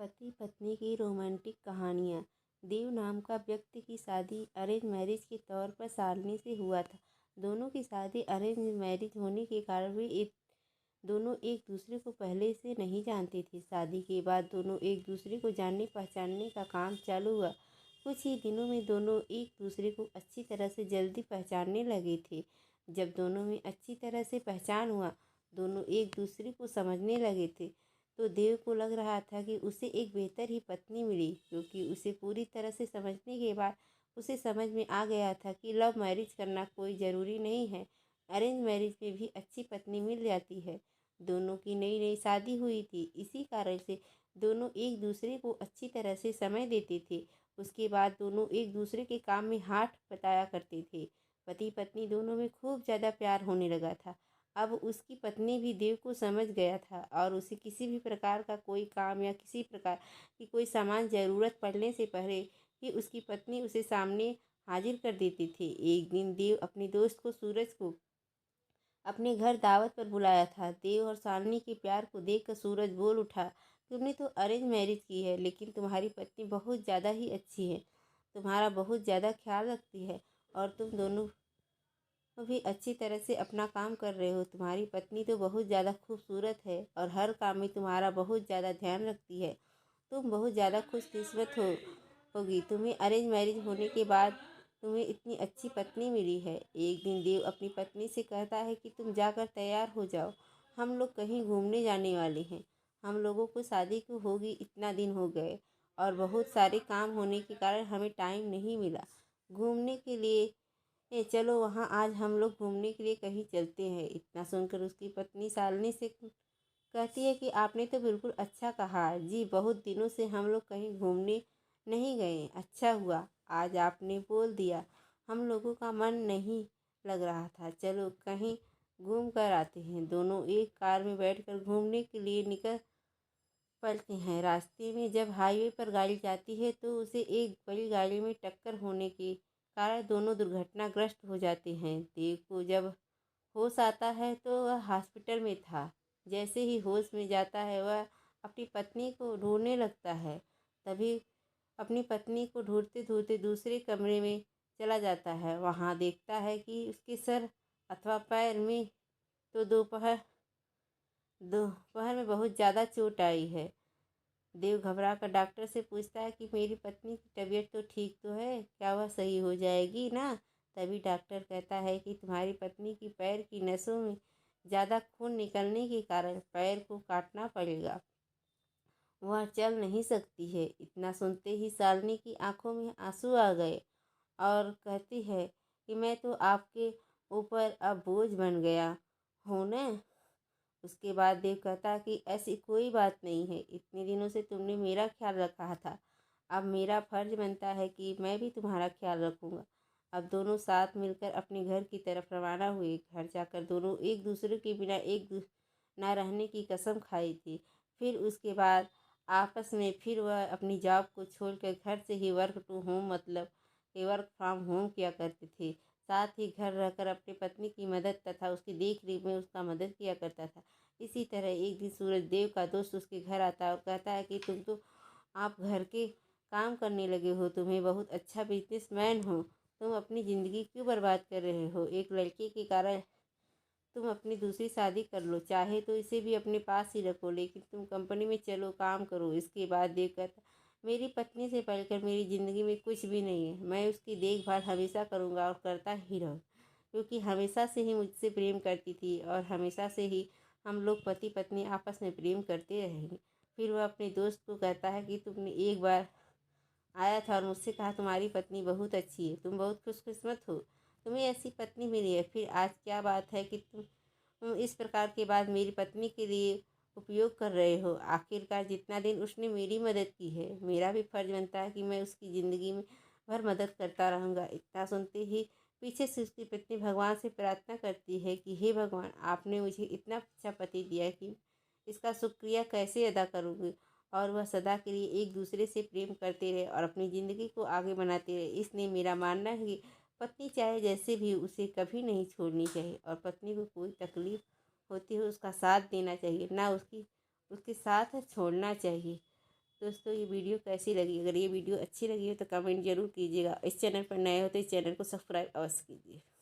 पति पत्नी की रोमांटिक कहानियाँ। देव नाम का व्यक्ति की शादी अरेंज मैरिज के तौर पर शालिनी से हुआ था। दोनों की शादी अरेंज मैरिज होने के कारण दोनों एक दूसरे को पहले से नहीं जानते थे। शादी के बाद दोनों एक दूसरे को जानने पहचानने का काम चालू हुआ। कुछ ही दिनों में दोनों एक दूसरे को अच्छी तरह से जल्दी पहचानने लगे थे। जब दोनों में अच्छी तरह से पहचान हुआ, दोनों एक दूसरे को समझने लगे थे, तो देव को लग रहा था कि उसे एक बेहतर ही पत्नी मिली, क्योंकि उसे पूरी तरह से समझने के बाद उसे समझ में आ गया था कि लव मैरिज करना कोई ज़रूरी नहीं है। अरेंज मैरिज में भी अच्छी पत्नी मिल जाती है। दोनों की नई नई शादी हुई थी, इसी कारण से दोनों एक दूसरे को अच्छी तरह से समय देते थे। उसके बाद दोनों एक दूसरे के काम में हाथ बटाया करते थे। पति पत्नी दोनों में खूब ज़्यादा प्यार होने लगा था। अब उसकी पत्नी भी देव को समझ गया था और उसे किसी भी प्रकार का कोई काम या किसी प्रकार की कोई सामान ज़रूरत पड़ने से पहले ही उसकी पत्नी उसे सामने हाजिर कर देती थी। एक दिन देव अपने दोस्त को सूरज को अपने घर दावत पर बुलाया था। देव और शालिनी के प्यार को देखकर सूरज बोल उठा, तुमने तो अरेंज मैरिज की है, लेकिन तुम्हारी पत्नी बहुत ज़्यादा ही अच्छी है, तुम्हारा बहुत ज़्यादा ख्याल रखती है और तुम दोनों भी अच्छी तरह से अपना काम कर रहे हो। तुम्हारी पत्नी तो बहुत ज़्यादा खूबसूरत है और हर काम में तुम्हारा बहुत ज़्यादा ध्यान रखती है। तुम बहुत ज़्यादा खुशकिस्मत होगी। तुम्हें अरेंज मैरिज होने के बाद तुम्हें इतनी अच्छी पत्नी मिली है। एक दिन देव अपनी पत्नी से कहता है कि तुम जाकर तैयार हो जाओ, हम लोग कहीं घूमने जाने वाले हैं। हम लोगों को शादी को होगी इतना दिन हो गए और बहुत सारे काम होने के कारण हमें टाइम नहीं मिला घूमने के लिए। चलो वहाँ आज हम लोग घूमने के लिए कहीं चलते हैं। इतना सुनकर उसकी पत्नी शालिनी से कहती है कि आपने तो बिल्कुल अच्छा कहा जी, बहुत दिनों से हम लोग कहीं घूमने नहीं गए। अच्छा हुआ आज आपने बोल दिया, हम लोगों का मन नहीं लग रहा था। चलो कहीं घूम कर आते हैं। दोनों एक कार में बैठकर घूमने के लिए निकल पड़ते हैं। रास्ते में जब हाईवे पर गाड़ी जाती है तो उसे एक बड़ी गाड़ी में टक्कर होने के कारण दोनों दुर्घटनाग्रस्त हो जाते हैं। देव को जब होश आता है तो वह हॉस्पिटल में था। जैसे ही होश में जाता है वह अपनी पत्नी को ढूंढने लगता है। तभी अपनी पत्नी को ढूंढते ढूंढते दूसरे कमरे में चला जाता है। वहाँ देखता है कि उसके सर अथवा पैर में तो दोपहर दोपहर में बहुत ज़्यादा चोट आई है। देव घबरा कर डॉक्टर से पूछता है कि मेरी पत्नी की तबीयत तो ठीक तो है, क्या वह सही हो जाएगी ना। तभी डॉक्टर कहता है कि तुम्हारी पत्नी की पैर की नसों में ज़्यादा खून निकलने के कारण पैर को काटना पड़ेगा, वह चल नहीं सकती है। इतना सुनते ही शालिनी की आंखों में आंसू आ गए और कहती है कि मैं तो आपके ऊपर अब बोझ बन गया हूँ ना। उसके बाद देव कहता कि ऐसी कोई बात नहीं है, इतने दिनों से तुमने मेरा ख्याल रखा था, अब मेरा फर्ज बनता है कि मैं भी तुम्हारा ख्याल रखूँगा। अब दोनों साथ मिलकर अपने घर की तरफ रवाना हुए। घर जाकर दोनों एक दूसरे के बिना ना रहने की कसम खाई थी। फिर उसके बाद आपस में फिर वह अपनी जॉब को छोड़कर घर से ही वर्क टू होम मतलब कि वर्क फ्रॉम होम किया करते थे। साथ ही घर रहकर अपनी पत्नी की मदद तथा उसकी देख रेख में उसका मदद किया करता था। इसी तरह एक दिन सूरज देव का दोस्त उसके घर आता है और कहता है कि तुम तो आप घर के काम करने लगे हो, तुम्हें बहुत अच्छा बिजनेसमैन हो, तुम अपनी ज़िंदगी क्यों बर्बाद कर रहे हो। एक लड़के के कारण तुम अपनी दूसरी शादी कर लो, चाहे तो इसे भी अपने पास ही रखो, लेकिन तुम कंपनी में चलो काम करो। इसके बाद देव कहता, मेरी पत्नी से बढ़कर मेरी ज़िंदगी में कुछ भी नहीं है, मैं उसकी देखभाल हमेशा करूँगा और करता ही रहूँ, क्योंकि हमेशा से ही मुझसे प्रेम करती थी और हमेशा से ही हम लोग पति पत्नी आपस में प्रेम करते रहेंगे। फिर वह अपने दोस्त को कहता है कि तुमने एक बार आया था और मुझसे कहा तुम्हारी पत्नी बहुत अच्छी है, तुम बहुत खुशकिस्मत हो, तुम्हें ऐसी पत्नी मिली है। फिर आज क्या बात है कि तुम इस प्रकार के बाद मेरी पत्नी के लिए उपयोग कर रहे हो। आखिरकार जितना दिन उसने मेरी मदद की है, मेरा भी फर्ज बनता है कि मैं उसकी ज़िंदगी में भर मदद करता रहूँगा। इतना सुनते ही पीछे से उसकी पत्नी भगवान से प्रार्थना करती है कि हे भगवान, आपने मुझे इतना अच्छा पति दिया कि इसका शुक्रिया कैसे अदा करूँगी। और वह सदा के लिए एक दूसरे से प्रेम करते रहे और अपनी ज़िंदगी को आगे बनाते रहे। इसलिए मेरा मानना है कि पत्नी चाहे जैसे भी उसे कभी नहीं छोड़नी चाहिए और पत्नी को कोई तकलीफ होती है उसका साथ देना चाहिए, ना उसके साथ छोड़ना चाहिए। दोस्तों ये वीडियो कैसी लगी? अगर ये वीडियो अच्छी लगी हो तो कमेंट जरूर कीजिएगा। इस चैनल पर नए हो तो इस चैनल को सब्सक्राइब अवश्य कीजिए।